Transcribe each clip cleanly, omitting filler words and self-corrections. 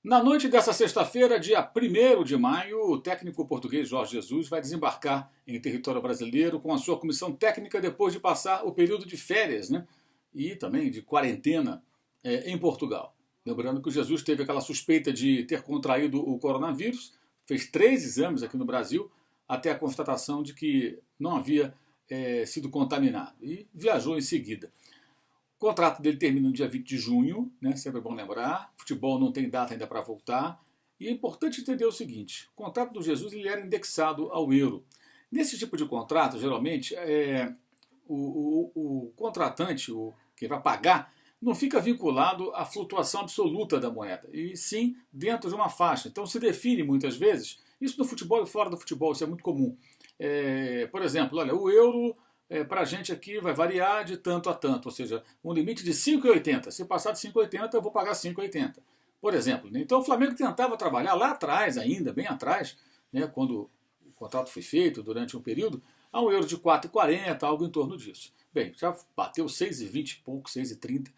Na noite dessa sexta-feira, dia 1º de maio, o técnico português Jorge Jesus vai desembarcar em território brasileiro com a sua comissão técnica depois de passar o período de férias, né? E também de quarentena em Portugal. Lembrando que o Jesus teve aquela suspeita de ter contraído o coronavírus, fez 3 exames aqui no Brasil, até a constatação de que não havia sido contaminado e viajou em seguida. O contrato dele termina no dia 20 de junho, né? Sempre é bom lembrar. Futebol não tem data ainda para voltar. E é importante entender o seguinte: o contrato do Jesus ele era indexado ao euro. Nesse tipo de contrato, geralmente, o contratante, quem vai pagar, não fica vinculado à flutuação absoluta da moeda, e sim dentro de uma faixa. Então se define muitas vezes, isso no futebol e fora do futebol, isso é muito comum. Por exemplo, olha, o euro para a gente aqui vai variar de tanto a tanto, ou seja, um limite de 5,80. Se passar de 5,80, eu vou pagar 5,80. Por exemplo. Então o Flamengo tentava trabalhar lá atrás ainda, bem atrás, né, quando o contrato foi feito, durante um período, a um euro de 4,40, algo em torno disso. Bem, já bateu 6,20 e pouco, 6,30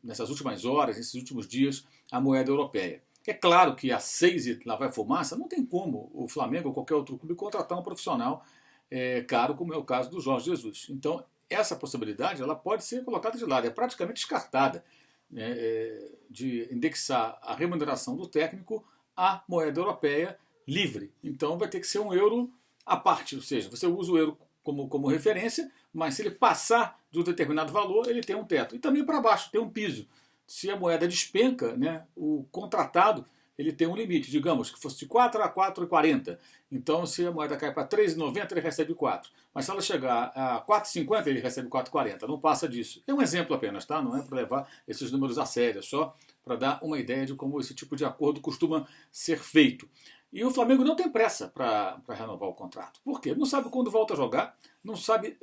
nessas últimas horas, nesses últimos dias, a moeda europeia. É claro que a 6 e lá vai fumaça, não tem como o Flamengo ou qualquer outro clube contratar um profissional caro, como é o caso do Jorge Jesus. Então, essa possibilidade ela pode ser colocada de lado, é praticamente descartada, né, de indexar a remuneração do técnico à moeda europeia livre. Então, vai ter que ser um euro à parte, ou seja, você usa o euro como referência, mas se ele passar de um determinado valor, ele tem um teto. E também para baixo, tem um piso. Se a moeda despenca, né, o contratado ele tem um limite, digamos que fosse de 4 a 4,40. Então, se a moeda cai para 3,90, ele recebe 4. Mas se ela chegar a 4,50, ele recebe 4,40. Não passa disso. É um exemplo apenas, tá? Não é para levar esses números a sério, é só para dar uma ideia de como esse tipo de acordo costuma ser feito. E o Flamengo não tem pressa para renovar o contrato. Por quê? Não sabe quando volta a jogar, não sabe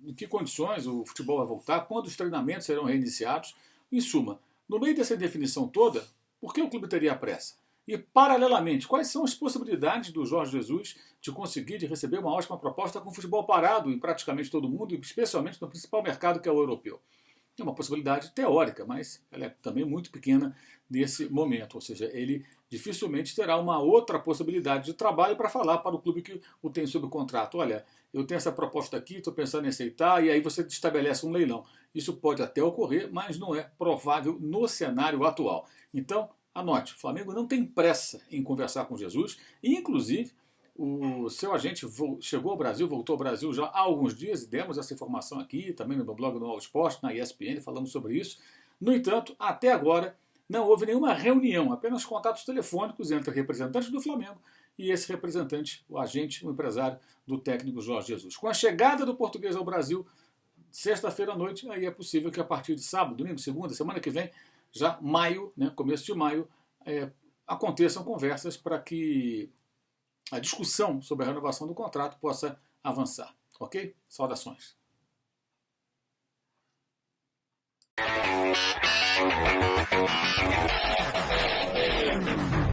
em que condições o futebol vai voltar, quando os treinamentos serão reiniciados. Em suma, no meio dessa definição toda, por que o clube teria pressa? E, paralelamente, quais são as possibilidades do Jorge Jesus de receber uma ótima proposta com o futebol parado em praticamente todo mundo, especialmente no principal mercado que é o europeu? É uma possibilidade teórica, mas ela é também muito pequena nesse momento. Ou seja, ele dificilmente terá uma outra possibilidade de trabalho para falar para o clube que o tem sob contrato. Olha, eu tenho essa proposta aqui, estou pensando em aceitar, e aí você estabelece um leilão. Isso pode até ocorrer, mas não é provável no cenário atual. Então, anote, o Flamengo não tem pressa em conversar com Jesus, e inclusive o seu agente chegou ao Brasil, voltou ao Brasil já há alguns dias, e demos essa informação aqui, também no meu blog do All Sport, na ESPN, falamos sobre isso. No entanto, até agora, não houve nenhuma reunião, apenas contatos telefônicos entre representantes do Flamengo e esse representante, o agente, o empresário do técnico Jorge Jesus. Com a chegada do português ao Brasil, sexta-feira à noite, aí é possível que a partir de sábado, domingo, segunda, semana que vem, já maio, né, começo de maio, aconteçam conversas para que a discussão sobre a renovação do contrato possa avançar. Ok? Saudações.